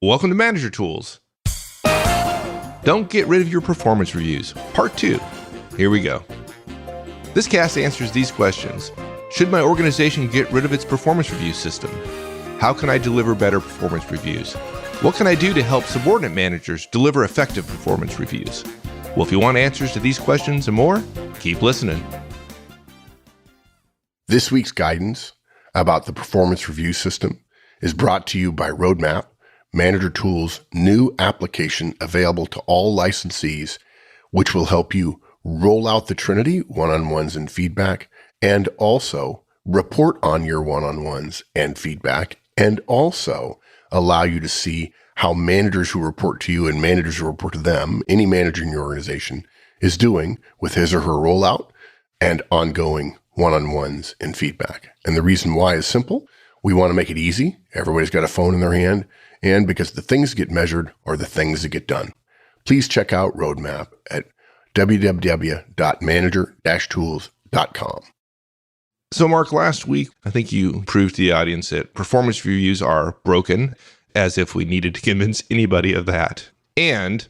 Welcome to Manager Tools. Don't get rid of your performance reviews, part 2. Here we go. This cast answers these questions. Should my organization get rid of its performance review system? How can I deliver better performance reviews? What can I do to help subordinate managers deliver effective performance reviews? Well, if you want answers to these questions and more, keep listening. This week's guidance about the performance review system is brought to you by Roadmap, Manager Tools' new application available to all licensees, which will help you roll out the Trinity one-on-ones and feedback, and also report on your one-on-ones and feedback, and also allow you to see how managers who report to you and managers who report to them, any manager in your organization, is doing with his or her rollout and ongoing one-on-ones and feedback. And the reason why is simple. We want to make it easy. Everybody's got a phone in their hand. And because the things that get measured are the things that get done. Please check out Roadmap at www.manager-tools.com. So, Mark, last week, I think you proved to the audience that performance reviews are broken, as if we needed to convince anybody of that. And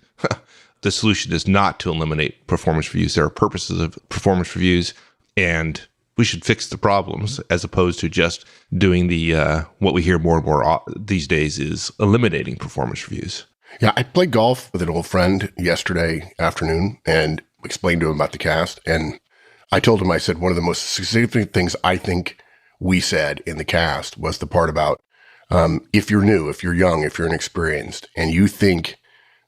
the solution is not to eliminate performance reviews. There are purposes of performance reviews, and we should fix the problems as opposed to just doing the what we hear more and more these days is eliminating performance reviews. Yeah, I played golf with an old friend yesterday afternoon and explained to him about the cast. And I told him, I said, one of the most significant things I think we said in the cast was the part about if you're new, if you're young, if you're inexperienced, and you think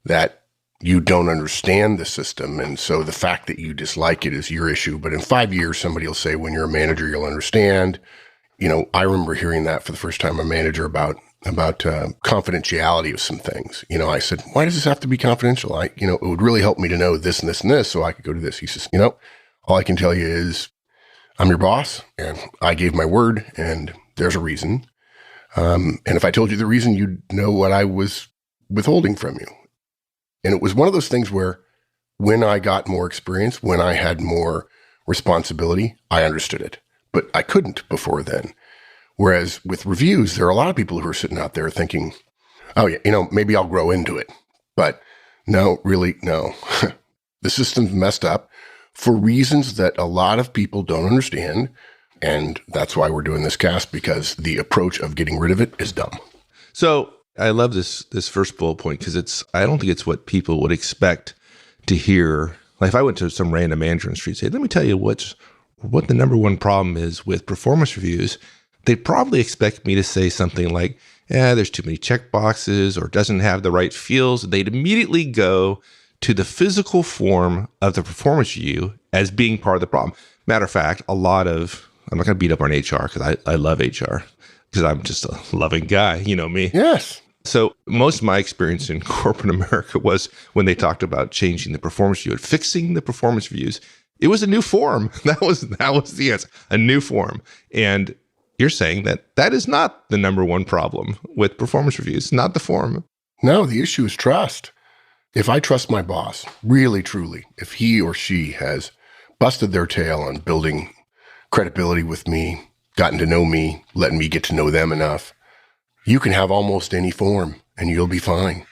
that you don't understand the system, and so the fact that you dislike it is your issue. But in 5 years, somebody will say, when you're a manager, you'll understand. You know, I remember hearing that for the first time, a manager about confidentiality of some things. You know, I said, why does this have to be confidential? It would really help me to know this and this and this so I could go to this. He says, all I can tell you is I'm your boss and I gave my word and there's a reason. And if I told you the reason, you'd know what I was withholding from you. And it was one of those things where when I got more experience, when I had more responsibility, I understood it. But I couldn't before then. Whereas with reviews, there are a lot of people who are sitting out there thinking, oh yeah, maybe I'll grow into it. But no, really, no. The system's messed up for reasons that a lot of people don't understand. And that's why we're doing this cast, because the approach of getting rid of it is dumb. So I love this first bullet point because I don't think it's what people would expect to hear. Like if I went to some random manager in the street and say, let me tell you what the number one problem is with performance reviews, they'd probably expect me to say something like, there's too many check boxes or doesn't have the right fields. They'd immediately go to the physical form of the performance review as being part of the problem. Matter of fact, I'm not going to beat up on HR because I love HR. Because I'm just a loving guy, you know me. Yes. So most of my experience in corporate America was when they talked about changing the performance review and fixing the performance reviews. It was a new form. That was the answer, a new form. And you're saying that is not the number one problem with performance reviews, not the form. No, the issue is trust. If I trust my boss, really, truly, if he or she has busted their tail on building credibility with me, gotten to know me, letting me get to know them enough, you can have almost any form and you'll be fine.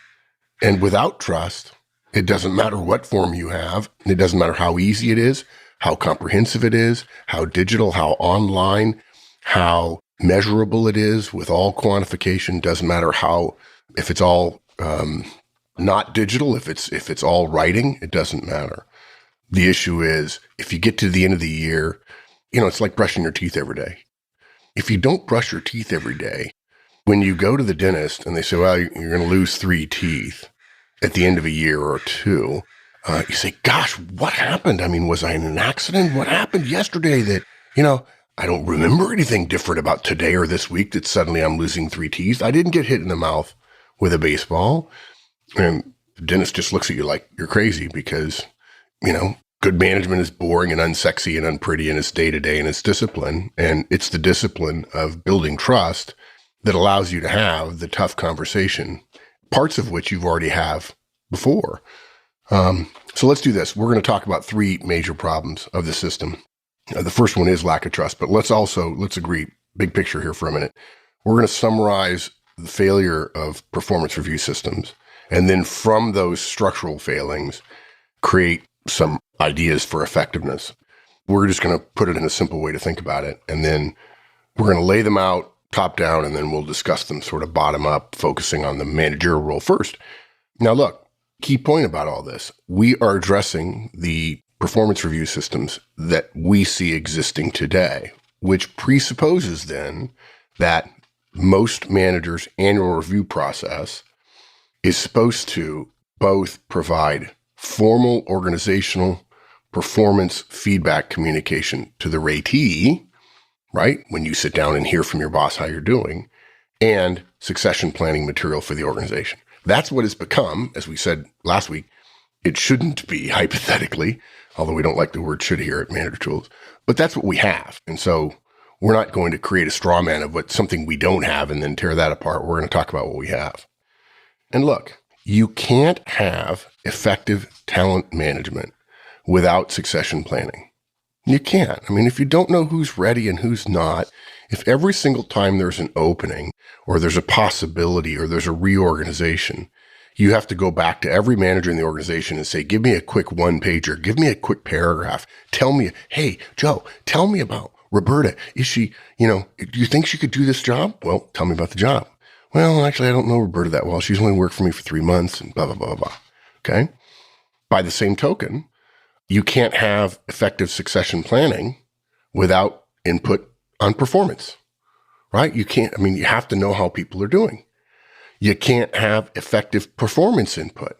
And without trust, it doesn't matter what form you have. It doesn't matter how easy it is, how comprehensive it is, how digital, how online, how measurable it is with all quantification. Doesn't matter if it's all not digital, if it's all writing, it doesn't matter. The issue is if you get to the end of the year, it's like brushing your teeth every day. If you don't brush your teeth every day, when you go to the dentist and they say, well, you're going to lose 3 teeth at the end of a year or 2, you say, gosh, what happened? I mean, was I in an accident? What happened yesterday that, I don't remember anything different about today or this week that suddenly I'm losing 3 teeth. I didn't get hit in the mouth with a baseball. And the dentist just looks at you like you're crazy because, good management is boring and unsexy and unpretty and it's day-to-day and it's discipline. And it's the discipline of building trust that allows you to have the tough conversation, parts of which you've already have before. So let's do this. We're going to talk about 3 major problems of the system. The first one is lack of trust, but let's agree, big picture here for a minute. We're going to summarize the failure of performance review systems, and then from those structural failings, create some ideas for effectiveness. We're just going to put it in a simple way to think about it. And then we're going to lay them out top down, and then we'll discuss them sort of bottom up, focusing on the managerial role first. Now, look, key point about all this, we are addressing the performance review systems that we see existing today, which presupposes then that most managers' annual review process is supposed to both provide formal organizational performance feedback communication to the ratee, right? When you sit down and hear from your boss how you're doing, and succession planning material for the organization. That's what it's become, as we said last week. It shouldn't be, hypothetically, although we don't like the word should here at Manager Tools, but that's what we have. And so we're not going to create a straw man of what something we don't have and then tear that apart. We're going to talk about what we have. And look, you can't have effective talent management without succession planning. You can't. I mean, if you don't know who's ready and who's not, if every single time there's an opening or there's a possibility or there's a reorganization, you have to go back to every manager in the organization and say, give me a quick one-pager, give me a quick paragraph. Tell me, hey, Joe, tell me about Roberta. Is she, do you think she could do this job? Well, tell me about the job. Well, actually, I don't know Roberta that well. She's only worked for me for 3 months and blah, blah, blah, blah. Okay. By the same token, you can't have effective succession planning without input on performance, right? You have to know how people are doing. You can't have effective performance input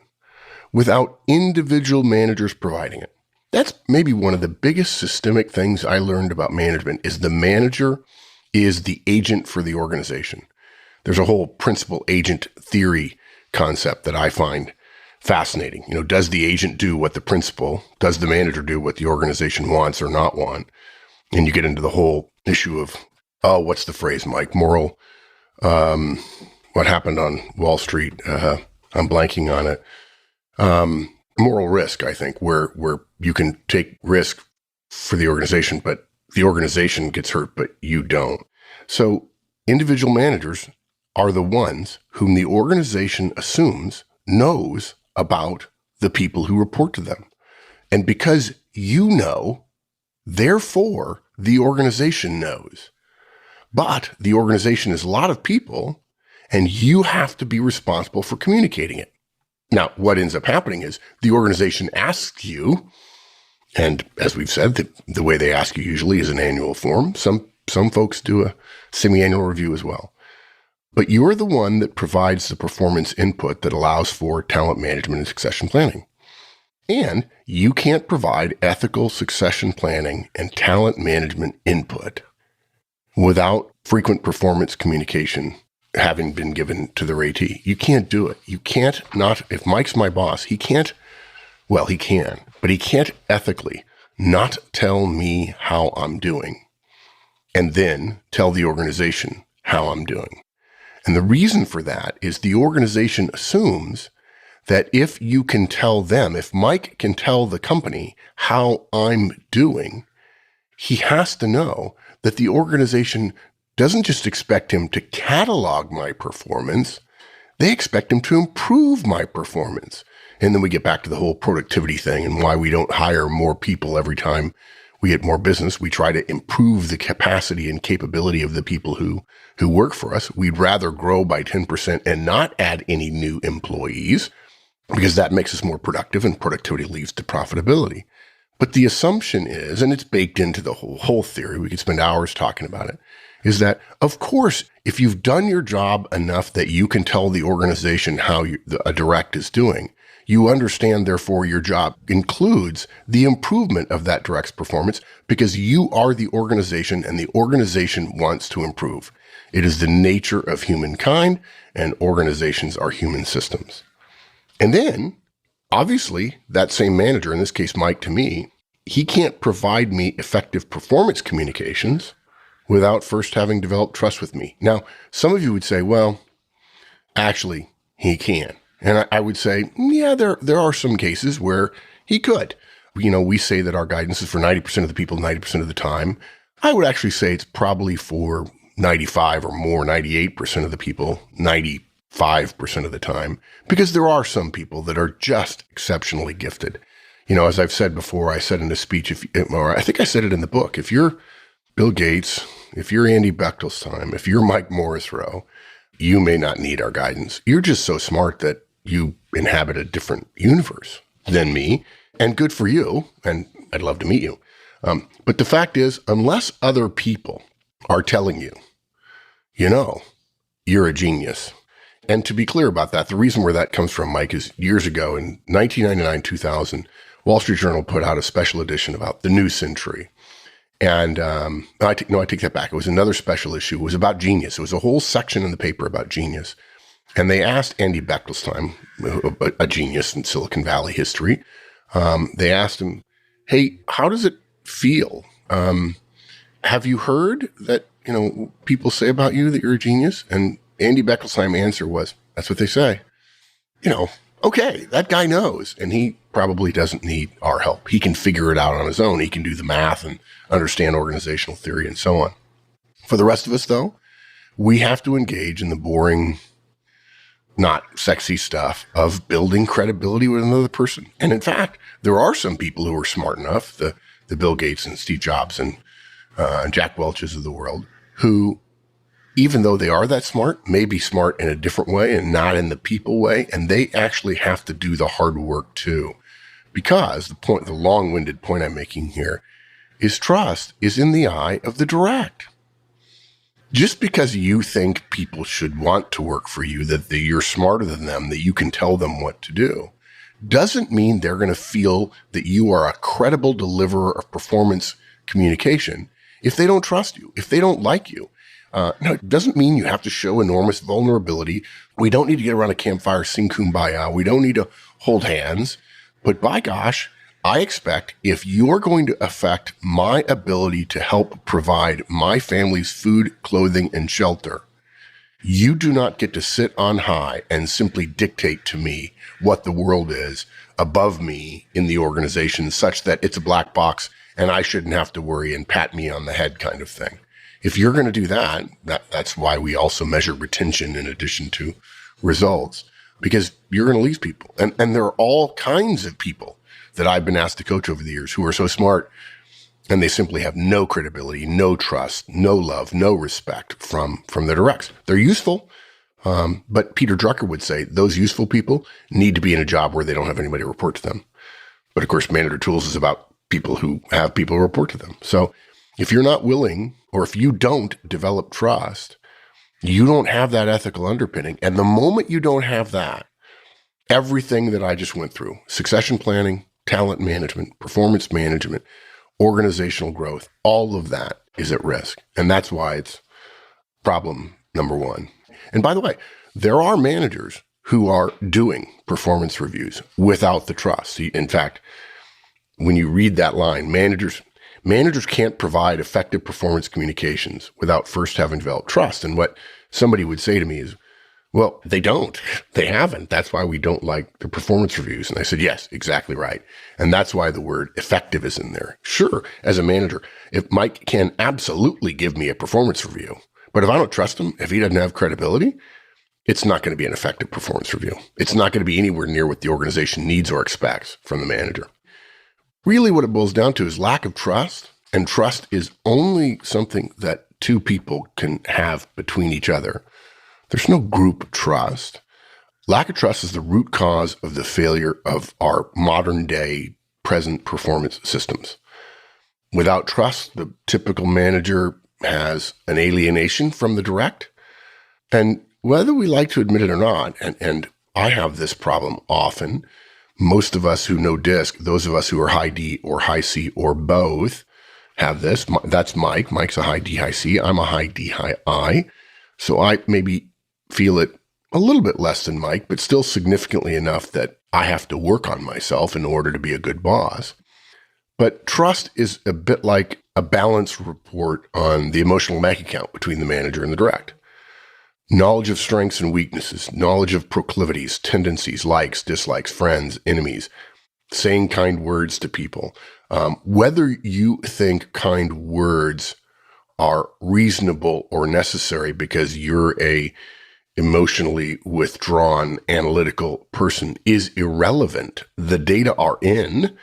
without individual managers providing it. That's maybe one of the biggest systemic things I learned about management is the manager is the agent for the organization. There's a whole principal agent theory concept that I find fascinating. Does the agent do what the principal, does the manager do what the organization wants or not want? And you get into the whole issue of, what's the phrase, Mike? Moral, what happened on Wall Street? I'm blanking on it. Moral risk, I think, where you can take risk for the organization, but the organization gets hurt, but you don't. So individual managers are the ones whom the organization assumes knows about the people who report to them. And because you know, therefore the organization knows. But the organization is a lot of people, and you have to be responsible for communicating it. Now, what ends up happening is the organization asks you, and as we've said, the way they ask you usually is an annual form. Some folks do a semi-annual review as well. But you're the one that provides the performance input that allows for talent management and succession planning. And you can't provide ethical succession planning and talent management input without frequent performance communication having been given to the ratee. You can't do it. You can't not, if Mike's my boss, he can, but he can't ethically not tell me how I'm doing and then tell the organization how I'm doing. And the reason for that is the organization assumes that if you can tell them, if Mike can tell the company how I'm doing, he has to know that the organization doesn't just expect him to catalog my performance, they expect him to improve my performance. And then we get back to the whole productivity thing and why we don't hire more people every time we get more business. We try to improve the capacity and capability of the people who work for us. We'd rather grow by 10% and not add any new employees because that makes us more productive, and productivity leads to profitability. But the assumption is, and it's baked into the whole theory, we could spend hours talking about it, is that, of course, if you've done your job enough that you can tell the organization how a direct is doing, you understand, therefore, your job includes the improvement of that direct's performance because you are the organization and the organization wants to improve. It is the nature of humankind, and organizations are human systems. And then, obviously, that same manager, in this case, Mike, to me, he can't provide me effective performance communications without first having developed trust with me. Now, some of you would say, well, actually, he can. And I would say, yeah, there are some cases where he could. We say that our guidance is for 90% of the people 90% of the time. I would actually say it's probably for 95 or more, 98% of the people, 95% of the time, because there are some people that are just exceptionally gifted. You know, as I've said before, I said in a speech, or I think I said it in the book, if you're Bill Gates, if you're Andy Bechtolsheim, if you're Mike Morrisroe, you may not need our guidance. You're just so smart that you inhabit a different universe than me, and good for you, and I'd love to meet you. But the fact is, unless other people are telling you, you know, you're a genius. And to be clear about that, the reason where that comes from, Mike, is years ago in 1999, 2000, Wall Street Journal put out a special edition about the new century. And I take that back. It was another special issue. It was about genius. It was a whole section in the paper about genius. And they asked Andy Bechtolsheim, a genius in Silicon Valley history, they asked him, hey, how does it feel? Have you heard that, you know, people say about you that you're a genius? And Andy Bechtolsheim's answer was, that's what they say. You know, okay, that guy knows, and he probably doesn't need our help. He can figure it out on his own. He can do the math and understand organizational theory and so on. For the rest of us, though, we have to engage in the boring, not sexy stuff of building credibility with another person. And in fact, there are some people who are smart enough, the Bill Gates and Steve Jobs and Jack Welch's of the world, who, even though they are that smart, may be smart in a different way and not in the people way. And they actually have to do the hard work too. Because the long-winded point I'm making here is trust is in the eye of the direct. Just because you think people should want to work for you, that you're smarter than them, that you can tell them what to do, doesn't mean they're going to feel that you are a credible deliverer of performance communication if they don't trust you, if they don't like you. No, it doesn't mean you have to show enormous vulnerability. We don't need to get around a campfire, sing kumbaya. We don't need to hold hands. But by gosh, I expect if you're going to affect my ability to help provide my family's food, clothing, and shelter, you do not get to sit on high and simply dictate to me what the world is above me in the organization, such that it's a black box and I shouldn't have to worry and pat me on the head kind of thing. If you're going to do that, that's why we also measure retention in addition to results, because you're going to lose people. And there are all kinds of people that I've been asked to coach over the years who are so smart and they simply have no credibility, no trust, no love, no respect from their directs. They're useful, but Peter Drucker would say those useful people need to be in a job where they don't have anybody report to them. But of course, Manager Tools is about people who have people report to them. So if you're not willing, or if you don't develop trust, you don't have that ethical underpinning. And the moment you don't have that, everything that I just went through, succession planning, talent management, performance management, organizational growth, all of that is at risk. And that's why it's problem number one. And by the way, there are managers who are doing performance reviews without the trust. In fact, when you read that line, managers can't provide effective performance communications without first having developed trust. And what somebody would say to me is, well, they don't. They haven't. That's why we don't like the performance reviews. And I said, yes, exactly right. And that's why the word effective is in there. Sure, as a manager, if Mike can absolutely give me a performance review, but if I don't trust him, if he doesn't have credibility, it's not going to be an effective performance review. It's not going to be anywhere near what the organization needs or expects from the manager. Really what it boils down to is lack of trust, and trust is only something that two people can have between each other. There's no group trust. Lack of trust is the root cause of the failure of our modern day present performance systems. Without trust, the typical manager has an alienation from the direct. And whether we like to admit it or not, and I have this problem often, most of us who know DISC, those of us who are high D or high C or both, have this. That's Mike. Mike's a high D, high C. I'm a high D, high I. So I maybe feel it a little bit less than Mike, but still significantly enough that I have to work on myself in order to be a good boss. But trust is a bit like a balance report on the emotional bank account between the manager and the direct. Knowledge of strengths and weaknesses, knowledge of proclivities, tendencies, likes, dislikes, friends, enemies, saying kind words to people. Whether you think kind words are reasonable or necessary because you're a emotionally withdrawn, analytical person is irrelevant. The data are in,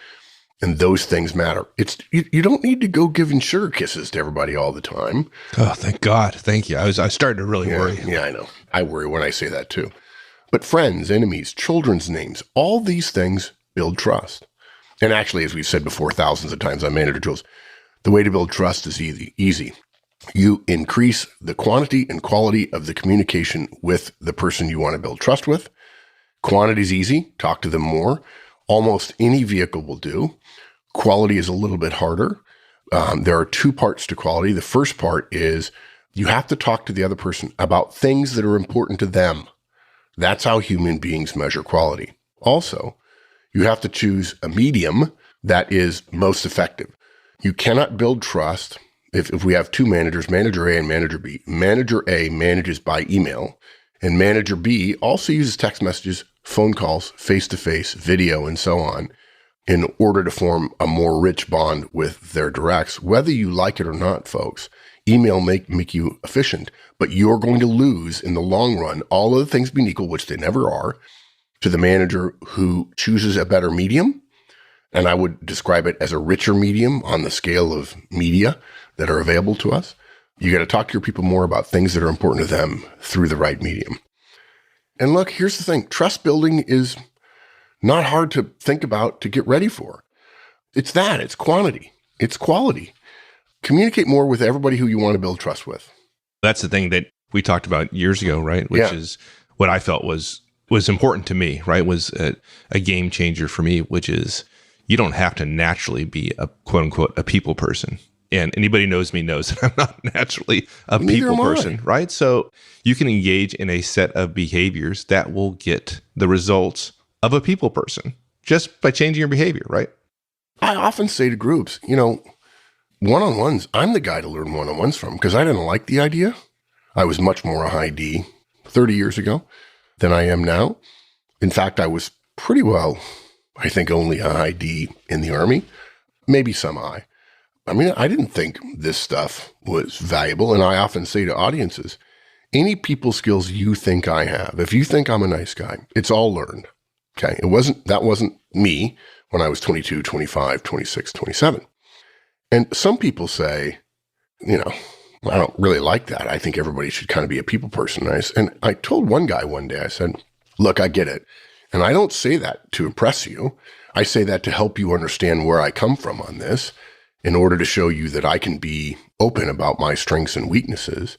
and those things matter. You don't need to go giving sugar kisses to everybody all the time. Oh, thank God. Thank you. I started to really worry. Yeah, I know. I worry when I say that too. But friends, enemies, children's names, all these things build trust. And actually, as we've said before thousands of times on Manager Tools, the way to build trust is easy. You increase the quantity and quality of the communication with the person you want to build trust with. Quantity is easy. Talk to them more. Almost any vehicle will do. Quality is a little bit harder. There are two parts to quality. The first part is you have to talk to the other person about things that are important to them. That's how human beings measure quality. Also, you have to choose a medium that is most effective. You cannot build trust if we have two managers, Manager A and Manager B. Manager A manages by email, and Manager B also uses text messages, phone calls, face-to-face, video, and so on in order to form a more rich bond with their directs. Whether you like it or not, folks, email make you efficient, but you're going to lose in the long run, all other things being equal, which they never are, to the manager who chooses a better medium. And I would describe it as a richer medium on the scale of media that are available to us. You got to talk to your people more about things that are important to them through the right medium. And look, here's the thing. Trust building is not hard to think about, to get ready for. It's quantity. It's quality. Communicate more with everybody who you want to build trust with. That's the thing that we talked about years ago, right? Which is what I felt was important to me, right? Was a game changer for me, which is you don't have to naturally be a quote unquote a people person. And anybody knows me knows that I'm not naturally a people person, right? So you can engage in a set of behaviors that will get the results of a people person just by changing your behavior, right? I often say to groups, one-on-ones, I'm the guy to learn one-on-ones from because I didn't like the idea. I was much more a high D 30 years ago than I am now. In fact, I was pretty well, I think, only a high D in the Army, maybe some I. I mean, I didn't think this stuff was valuable. And I often say to audiences, any people skills you think I have, if you think I'm a nice guy, it's all learned. Okay. That wasn't me when I was 22, 25, 26, 27. And some people say, I don't really like that. I think everybody should kind of be a people person. And I told one guy one day, I said, look, I get it. And I don't say that to impress you. I say that to help you understand where I come from on this, in order to show you that I can be open about my strengths and weaknesses.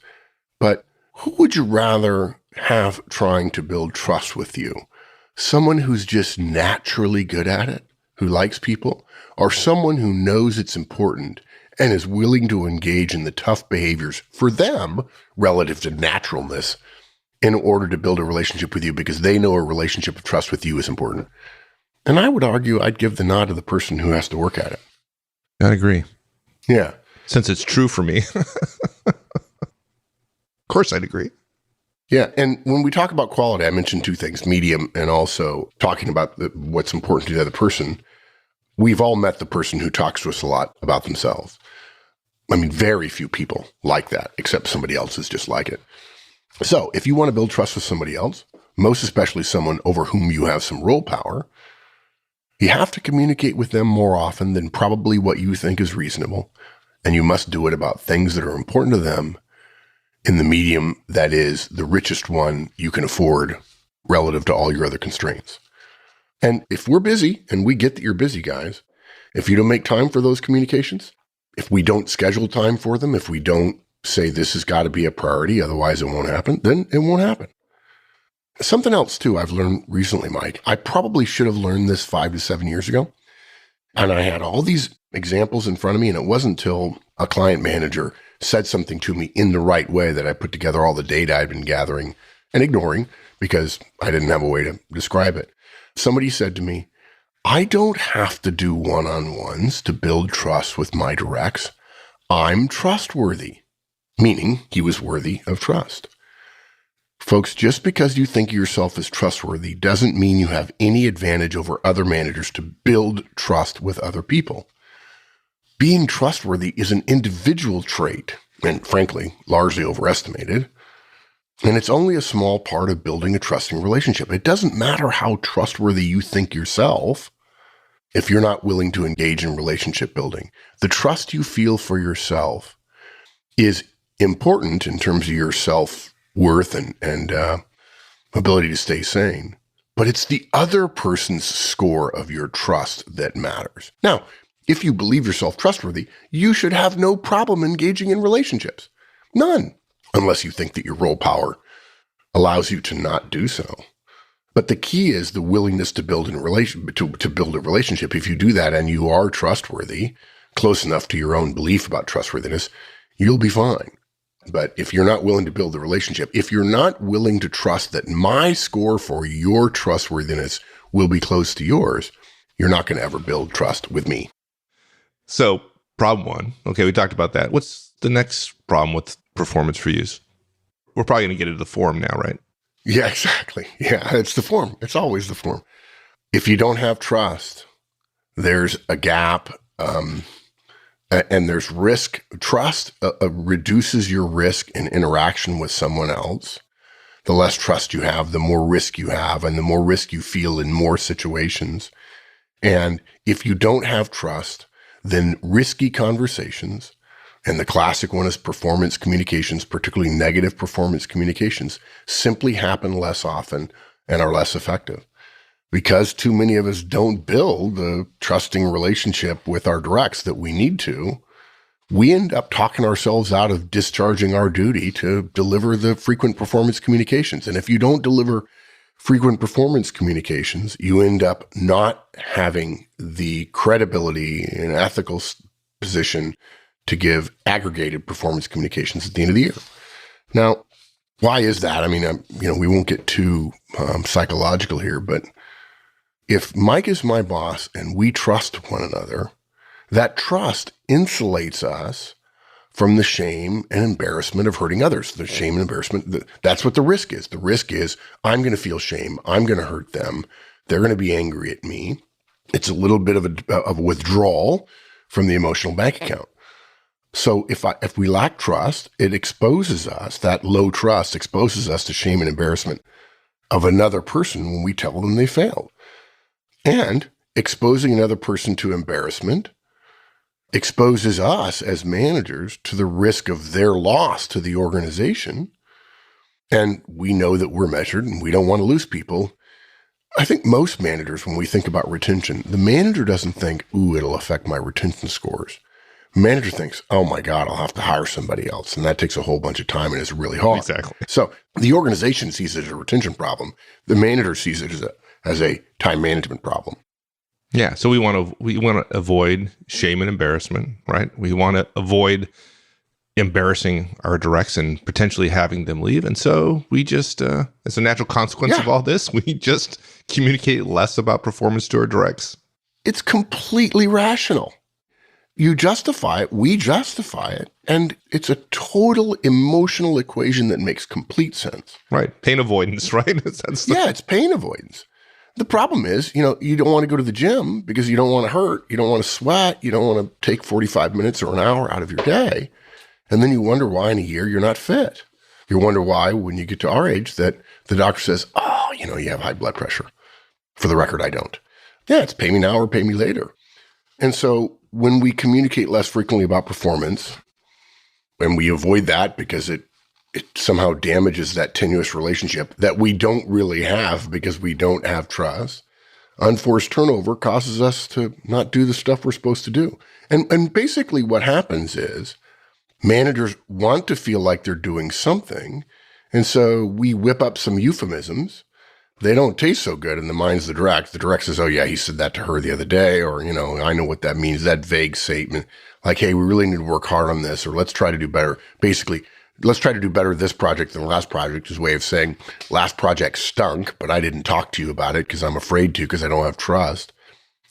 But who would you rather have trying to build trust with you? Someone who's just naturally good at it, who likes people, or someone who knows it's important and is willing to engage in the tough behaviors for them relative to naturalness in order to build a relationship with you because they know a relationship of trust with you is important? And I would argue I'd give the nod to the person who has to work at it. I'd agree. Yeah. Since it's true for me. Of course I'd agree. Yeah. And when we talk about quality, I mentioned two things, medium and also talking about what's important to the other person. We've all met the person who talks to us a lot about themselves. I mean, very few people like that, except somebody else is just like it. So if you want to build trust with somebody else, most especially someone over whom you have some role power, you have to communicate with them more often than probably what you think is reasonable. And you must do it about things that are important to them in the medium that is the richest one you can afford relative to all your other constraints. And if we're busy, and we get that you're busy, guys, if you don't make time for those communications, if we don't schedule time for them, if we don't say this has got to be a priority, otherwise it won't happen, then it won't happen. Something else, too, I've learned recently, Mike. I probably should have learned this 5 to 7 years ago. And I had all these examples in front of me, and it wasn't until a client manager said something to me in the right way that I put together all the data I'd been gathering and ignoring because I didn't have a way to describe it. Somebody said to me, I don't have to do one-on-ones to build trust with my directs. I'm trustworthy, meaning he was worthy of trust. Folks, just because you think yourself is trustworthy doesn't mean you have any advantage over other managers to build trust with other people. Being trustworthy is an individual trait. and frankly, largely overestimated. And it's only a small part of building a trusting relationship. It doesn't matter how trustworthy you think yourself if you're not willing to engage in relationship building. The trust you feel for yourself is important in terms of your self-worth and ability to stay sane. But it's the other person's score of your trust that matters. Now, if you believe yourself trustworthy, you should have no problem engaging in relationships. None. Unless you think that your role power allows you to not do so. But the key is the willingness to build to build a relationship. If you do that and you are trustworthy, close enough to your own belief about trustworthiness, you'll be fine. But if you're not willing to build the relationship, if you're not willing to trust that my score for your trustworthiness will be close to yours, you're not going to ever build trust with me. So problem one, okay, we talked about that. What's the next problem with performance reviews? We're probably going to get into the form now, right? Yeah, exactly. Yeah, it's the form. It's always the form. If you don't have trust, there's a gap, and there's risk. Trust reduces your risk in interaction with someone else. The less trust you have, the more risk you have, and the more risk you feel in more situations. And if you don't have trust, then risky conversations, and the classic one is performance communications, particularly negative performance communications, simply happen less often and are less effective. Because too many of us don't build the trusting relationship with our directs that we need to, we end up talking ourselves out of discharging our duty to deliver the frequent performance communications. And if you don't deliver frequent performance communications, you end up not having the credibility and ethical position to give aggregated performance communications at the end of the year. Now, why is that? I mean, we won't get too psychological here, but if Mike is my boss and we trust one another, that trust insulates us from the shame and embarrassment of hurting others. The shame and embarrassment, that's what the risk is. The risk is I'm going to feel shame. I'm going to hurt them. They're going to be angry at me. It's a little bit of a withdrawal from the emotional bank account. So if we lack trust, it exposes us, that low trust exposes us to shame and embarrassment of another person when we tell them they failed. And exposing another person to embarrassment exposes us as managers to the risk of their loss to the organization. And we know that we're measured and we don't want to lose people. I think most managers, when we think about retention, the manager doesn't think, ooh, it'll affect my retention scores. Manager thinks, oh my God, I'll have to hire somebody else. And that takes a whole bunch of time and is really hard. Exactly. So the organization sees it as a retention problem. The manager sees it as a time management problem. Yeah. So we want to avoid shame and embarrassment, right? We want to avoid embarrassing our directs and potentially having them leave. And so we just, as a natural consequence of all this, we just communicate less about performance to our directs. It's completely rational. You justify it, we justify it, and it's a total emotional equation that makes complete sense. Right. Pain avoidance, right? It's pain avoidance. The problem is, you don't want to go to the gym because you don't want to hurt, you don't want to sweat, you don't want to take 45 minutes or an hour out of your day. And then you wonder why in a year you're not fit. You wonder why when you get to our age that the doctor says, oh, you have high blood pressure. For the record, I don't. Yeah, it's pay me now or pay me later. And so when we communicate less frequently about performance, and we avoid that because it somehow damages that tenuous relationship that we don't really have because we don't have trust, unforced turnover causes us to not do the stuff we're supposed to do. And basically what happens is managers want to feel like they're doing something, and so we whip up some euphemisms. They don't taste so good in the minds of the direct. The direct says, oh yeah, he said that to her the other day, or, I know what that means, that vague statement, like, hey, we really need to work hard on this, or let's try to do better. Basically, let's try to do better this project than the last project is a way of saying, last project stunk, but I didn't talk to you about it because I'm afraid to because I don't have trust.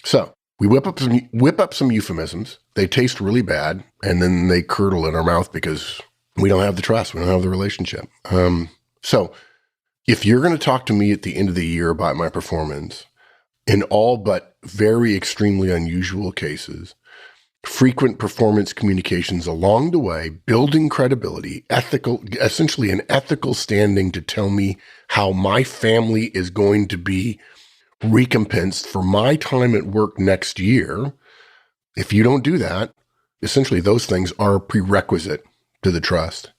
So we whip up some euphemisms. They taste really bad, and then they curdle in our mouth because we don't have the trust. We don't have the relationship. So if you're going to talk to me at the end of the year about my performance, in all but very extremely unusual cases, frequent performance communications along the way, building credibility, essentially an ethical standing to tell me how my family is going to be recompensed for my time at work next year. If you don't do that, essentially those things are a prerequisite to the trust.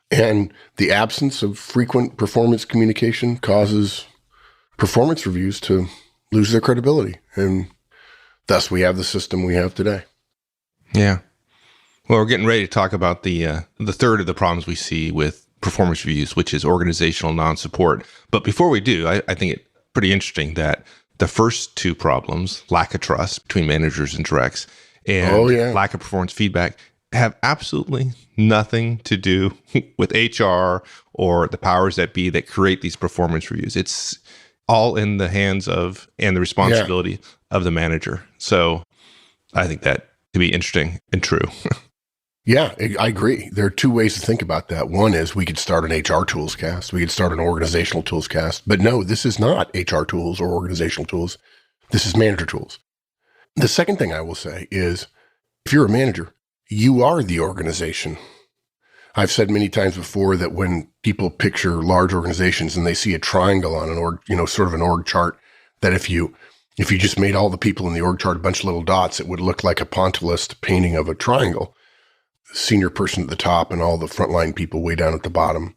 And the absence of frequent performance communication causes performance reviews to lose their credibility. And thus we have the system we have today. Yeah. Well, we're getting ready to talk about the third of the problems we see with performance reviews, which is organizational non-support. But before we do, I think it's pretty interesting that the first two problems, lack of trust between managers and directs, and lack of performance feedback, have absolutely nothing to do with HR or the powers that be that create these performance reviews. It's all in the hands of and the responsibility of the manager. So I think that to be interesting and true. Yeah, I agree. There are two ways to think about that. One is we could start an HR tools cast. We could start an organizational tools cast. But no, this is not HR tools or organizational tools. This is manager tools. The second thing I will say is if you're a manager, you are the organization. I've said many times before that when people picture large organizations and they see a triangle on an org, sort of an org chart, that if you just made all the people in the org chart a bunch of little dots, it would look like a pointillist painting of a triangle. Senior person at the top and all the frontline people way down at the bottom.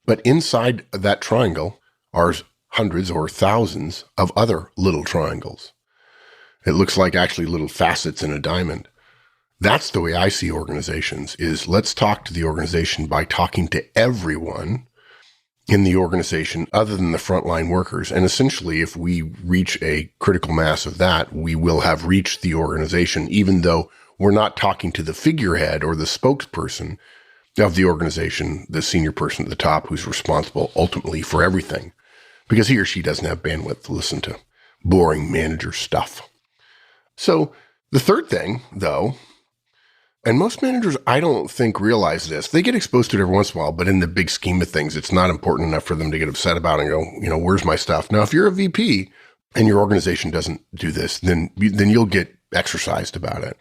But inside that triangle are hundreds or thousands of other little triangles. It looks like actually little facets in a diamond. That's the way I see organizations, is let's talk to the organization by talking to everyone in the organization other than the frontline workers. And essentially, if we reach a critical mass of that, we will have reached the organization, even though we're not talking to the figurehead or the spokesperson of the organization, the senior person at the top who's responsible ultimately for everything, because he or she doesn't have bandwidth to listen to boring manager stuff. So the third thing, though, and most managers, I don't think, realize this. They get exposed to it every once in a while, but in the big scheme of things, it's not important enough for them to get upset about it and go, where's my stuff? Now, if you're a VP and your organization doesn't do this, then you'll get exercised about it.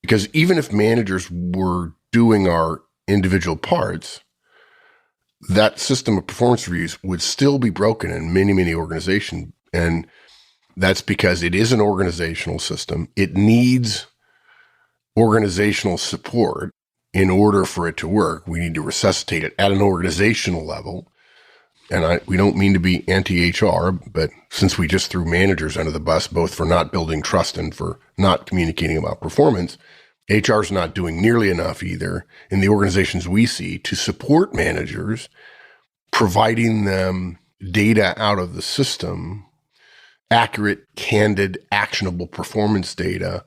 Because even if managers were doing our individual parts, that system of performance reviews would still be broken in many, many organizations. And that's because it is an organizational system. It needs organizational support in order for it to work. We need to resuscitate it at an organizational level. And we don't mean to be anti-HR, but since we just threw managers under the bus, both for not building trust and for not communicating about performance, HR is not doing nearly enough either in the organizations we see to support managers, providing them data out of the system, accurate, candid, actionable performance data,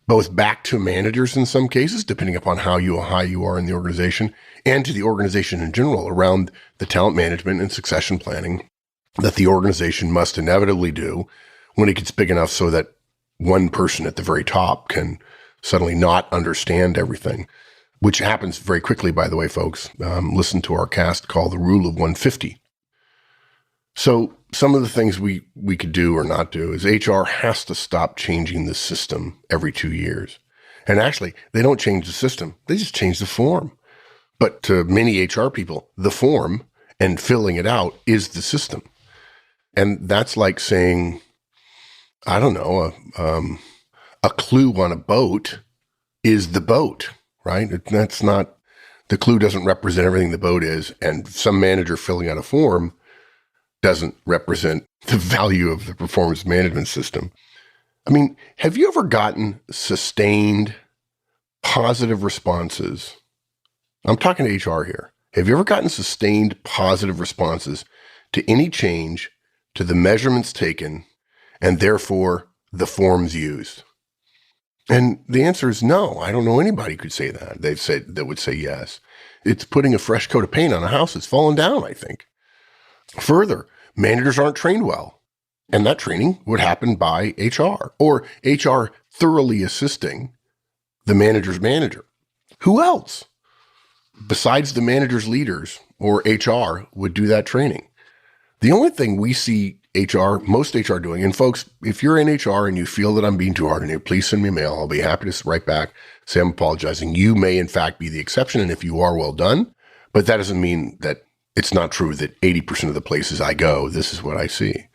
both back to managers in some cases, depending upon how high you are in the organization, and to the organization in general around the talent management and succession planning that the organization must inevitably do when it gets big enough so that one person at the very top can suddenly not understand everything, which happens very quickly, by the way, folks. Listen to our cast called The Rule of 150. So some of the things we could do or not do is HR has to stop changing the system every 2 years. And actually, they don't change the system. They just change the form. But to many HR people, the form and filling it out is the system. And that's like saying, I don't know, a clue on a boat is the boat, right? That's not, the clue doesn't represent everything the boat is. And some manager filling out a form doesn't represent the value of the performance management system. I mean, have you ever gotten sustained positive responses? I'm talking to HR here. Have you ever gotten sustained positive responses to any change to the measurements taken and therefore the forms used? And the answer is no. I don't know anybody who could say that. That would say yes. It's putting a fresh coat of paint on a house that's fallen down, I think. Further, managers aren't trained well. And that training would happen by HR or HR thoroughly assisting the manager's manager. Who else besides the manager's leaders or HR would do that training? The only thing we see HR, most HR doing, and folks, if you're in HR and you feel that I'm being too hard on you, please send me a mail. I'll be happy to write back, say I'm apologizing. You may in fact be the exception, and if you are, well done. But that doesn't mean that it's not true that 80% of the places I go, this is what I see.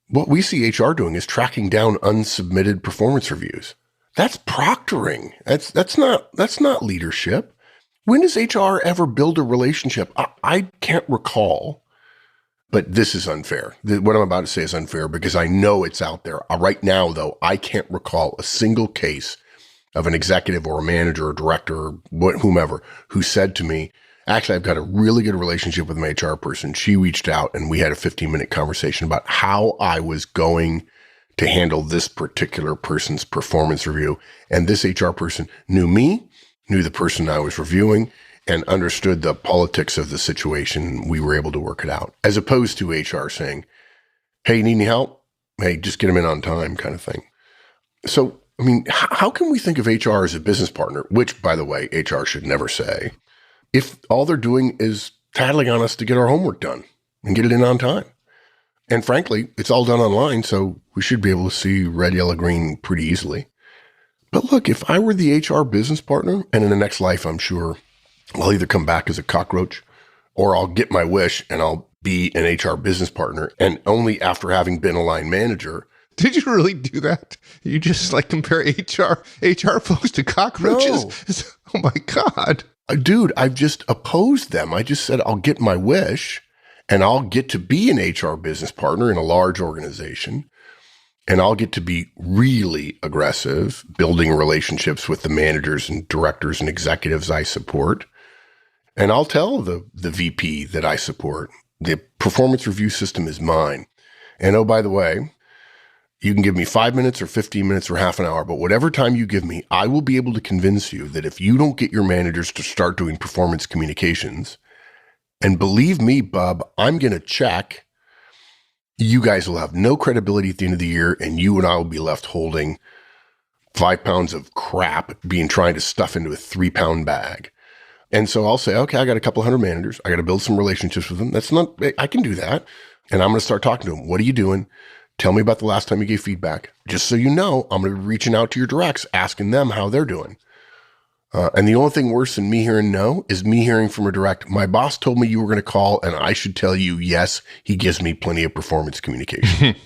What we see HR doing is tracking down unsubmitted performance reviews. That's proctoring. That's not leadership. When does HR ever build a relationship? I can't recall, but this is unfair. What I'm about to say is unfair because I know it's out there. Right now, though, I can't recall a single case of an executive or a manager or director or whomever who said to me, actually, I've got a really good relationship with my HR person. She reached out and we had a 15-minute conversation about how I was going to handle this particular person's performance review. And this HR person knew me, knew the person I was reviewing, and understood the politics of the situation. We were able to work it out, as opposed to HR saying, hey, you need any help? Hey, just get them in on time kind of thing. So, I mean, how can we think of HR as a business partner, which, by the way, HR should never say, if all they're doing is tattling on us to get our homework done and get it in on time? And frankly, it's all done online, so we should be able to see red, yellow, green pretty easily. But look, if I were the HR business partner, and in the next life, I'm sure I'll either come back as a cockroach or I'll get my wish and I'll be an HR business partner. And only after having been a line manager. Did you really do that? You just like compare HR folks to cockroaches? No. Oh my God. Dude, I've just opposed them. I just said, I'll get my wish and I'll get to be an HR business partner in a large organization. And I'll get to be really aggressive, building relationships with the managers and directors and executives I support. And I'll tell the VP that I support, the performance review system is mine. And oh, by the way, you can give me 5 minutes or 15 minutes or half an hour, but whatever time you give me, I will be able to convince you that if you don't get your managers to start doing performance communications, and believe me, bub, I'm going to check, you guys will have no credibility at the end of the year, and you and I will be left holding 5 pounds of crap being trying to stuff into a 3-pound bag. And so I'll say, okay, I got a couple hundred managers. I got to build some relationships with them. I can do that. And I'm going to start talking to them. What are you doing? Tell me about the last time you gave feedback. Just so you know, I'm going to be reaching out to your directs, asking them how they're doing. And the only thing worse than me hearing no is me hearing from a direct, my boss told me you were going to call and I should tell you, yes, he gives me plenty of performance communication.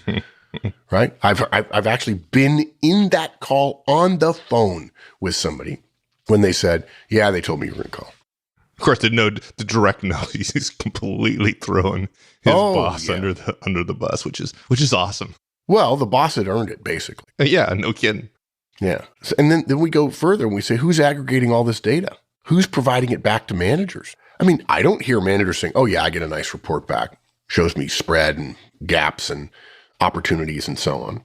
Right? I've actually been in that call on the phone with somebody when they said, yeah, they told me you were going to call. Of course, the direct no, he's completely throwing his boss under the bus, which is awesome. Well, the boss had earned it, basically. Yeah, no kidding. Yeah. And then we go further and we say, who's aggregating all this data? Who's providing it back to managers? I mean, I don't hear managers saying, oh yeah, I get a nice report back. Shows me spread and gaps and opportunities and so on.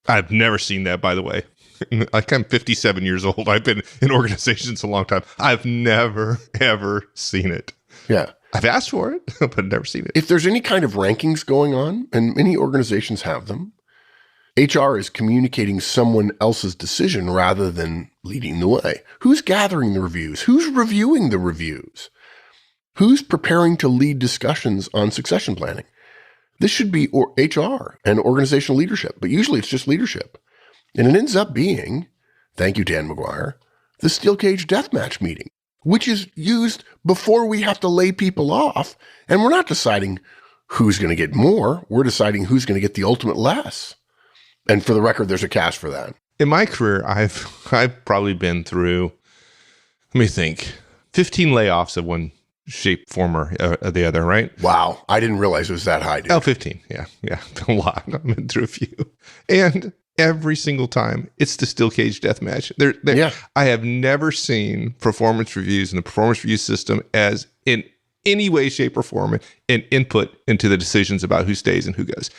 I've never seen that, by the way. Like, I'm 57 years old. I've been in organizations a long time. I've never, ever seen it. Yeah. I've asked for it, but never seen it. If there's any kind of rankings going on, and many organizations have them, HR is communicating someone else's decision rather than leading the way. Who's gathering the reviews? Who's reviewing the reviews? Who's preparing to lead discussions on succession planning? This should be HR and organizational leadership, but usually it's just leadership. And it ends up being, thank you, Dan McGuire, the steel cage deathmatch meeting, which is used before we have to lay people off. And we're not deciding who's going to get more. We're deciding who's going to get the ultimate less. And for the record, there's a cash for that. In my career, I've probably been through, let me think, 15 layoffs of one shape, form, or the other, right? Wow. I didn't realize it was that high, dude. Oh, 15. Yeah. A lot. I've been through a few. And every single time, it's the steel cage death match. Yeah. I have never seen performance reviews and the performance review system as in any way, shape, or form an input into the decisions about who stays and who goes.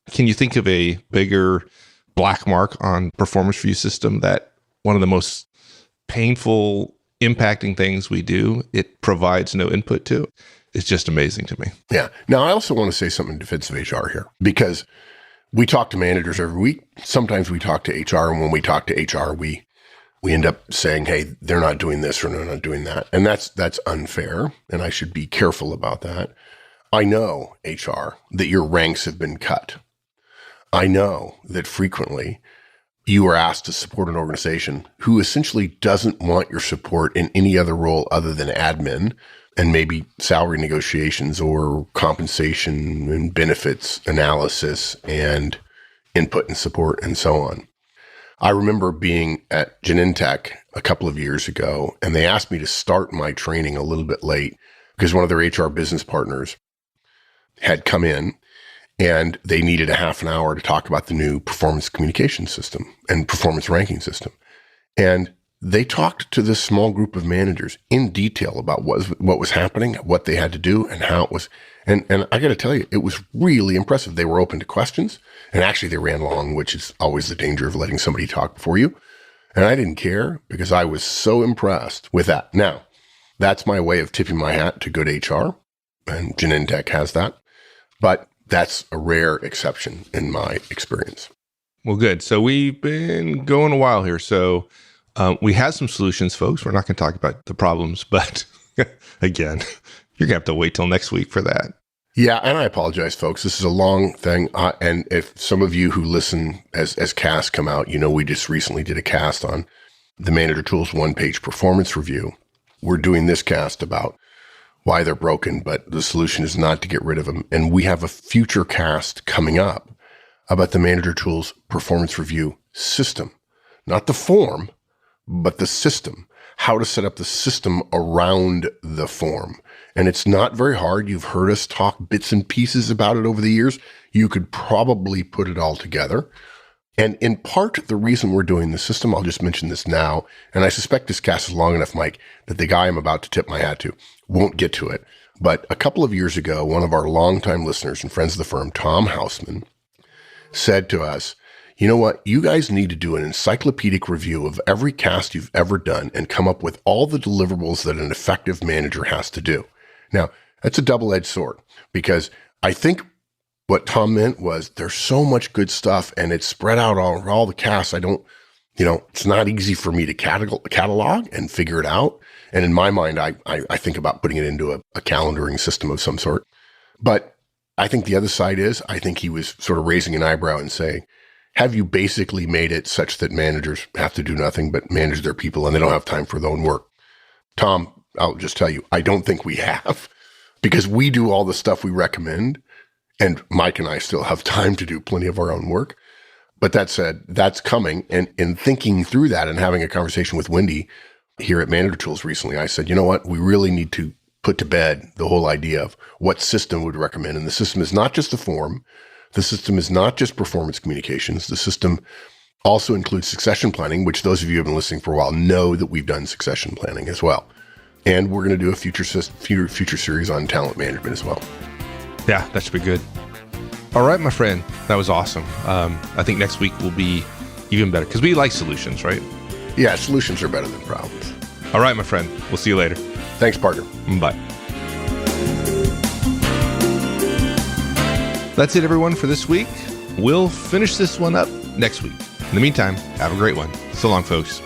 Can you think of a bigger black mark on performance review system that one of the most painful, impacting things we do, it provides no input to? It's just amazing to me. Yeah. Now, I also want to say something in defense of HR here, because we talk to managers every week. Sometimes we talk to HR, and when we talk to HR, we end up saying, hey, they're not doing this or they're not doing that. And that's unfair, and I should be careful about that. I know, HR, that your ranks have been cut. I know that frequently you are asked to support an organization who essentially doesn't want your support in any other role other than admin and maybe salary negotiations or compensation and benefits analysis and input and support and so on. I remember being at Genentech a couple of years ago, and they asked me to start my training a little bit late because one of their HR business partners had come in and they needed a half an hour to talk about the new performance communication system and performance ranking system. And they talked to this small group of managers in detail about what was happening, what they had to do, and how it was. And I got to tell you, it was really impressive. They were open to questions, and actually they ran long, which is always the danger of letting somebody talk before you. And I didn't care because I was so impressed with that. Now, that's my way of tipping my hat to good HR, and Genentech has that. But that's a rare exception in my experience. Well, good. So we've been going a while here. So we have some solutions, folks. We're not going to talk about the problems, but again, you're going to have to wait till next week for that. Yeah, and I apologize, folks. This is a long thing. And if some of you who listen as casts come out, we just recently did a cast on the Manager Tools one-page performance review. We're doing this cast about why they're broken, but the solution is not to get rid of them. And we have a future cast coming up about the Manager Tools performance review system, not the form, but the system, how to set up the system around the form. And it's not very hard. You've heard us talk bits and pieces about it over the years. You could probably put it all together. And in part, the reason we're doing the system, I'll just mention this now, and I suspect this cast is long enough, Mike, that the guy I'm about to tip my hat to won't get to it. But a couple of years ago, one of our longtime listeners and friends of the firm, Tom Hausman, said to us, you know what? You guys need to do an encyclopedic review of every cast you've ever done and come up with all the deliverables that an effective manager has to do. Now, that's a double-edged sword because I think what Tom meant was there's so much good stuff and it's spread out all the casts. It's not easy for me to catalog and figure it out. And in my mind, I think about putting it into a calendaring system of some sort. But I think the other side is, I think he was sort of raising an eyebrow and saying, have you basically made it such that managers have to do nothing but manage their people and they don't have time for their own work? Tom, I'll just tell you, I don't think we have, because we do all the stuff we recommend. And Mike and I still have time to do plenty of our own work. But that said, that's coming. And in thinking through that and having a conversation with Wendy here at Manager Tools recently, I said, you know what? We really need to put to bed the whole idea of what system would recommend. And the system is not just a form. The system is not just performance communications. The system also includes succession planning, which those of you who have been listening for a while know that we've done succession planning as well. And we're going to do a future series on talent management as well. Yeah, that should be good. All right, my friend. That was awesome. I think next week will be even better because we like solutions, right? Yeah, solutions are better than problems. All right, my friend. We'll see you later. Thanks, partner. Bye. That's it, everyone, for this week. We'll finish this one up next week. In the meantime, have a great one. So long, folks.